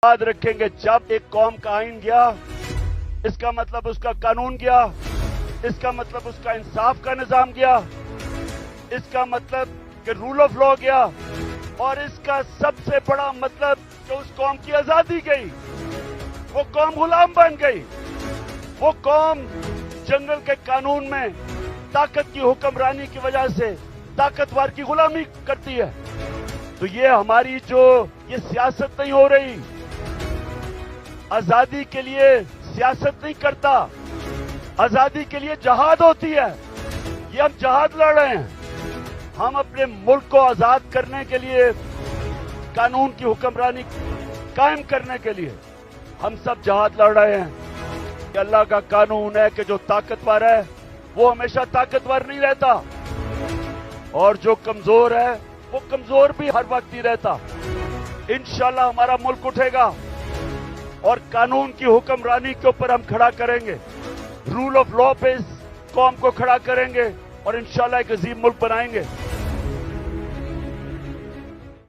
याद रखेंगे, जब एक कौम का आइन गया, इसका मतलब उसका कानून गया, इसका मतलब उसका इंसाफ का निजाम गया, इसका मतलब कि रूल ऑफ लॉ गया, और इसका सबसे बड़ा मतलब कि उस कौम की आजादी गई। वो कौम गुलाम बन गई। वो कौम जंगल के कानून में ताकत की हुक्मरानी की वजह से ताकतवर की गुलामी करती है। तो ये हमारी ये सियासत नहीं हो रही। आजादी के लिए सियासत नहीं करता, आजादी के लिए जहाद होती है। ये हम जहाद लड़ रहे हैं। हम अपने मुल्क को आजाद करने के लिए, कानून की हुक्मरानी कायम करने के लिए हम सब जहाद लड़ रहे हैं। कि अल्लाह का कानून है कि जो ताकतवर है वो हमेशा ताकतवर नहीं रहता, और जो कमजोर है वो कमजोर भी हर वक्त ही रहता। इंशाल्लाह हमारा मुल्क उठेगा और कानून की हुक्मरानी के ऊपर हम खड़ा करेंगे, रूल ऑफ लॉ पे इस कौम को खड़ा करेंगे और इंशाल्लाह एक अजीम मुल्क बनाएंगे।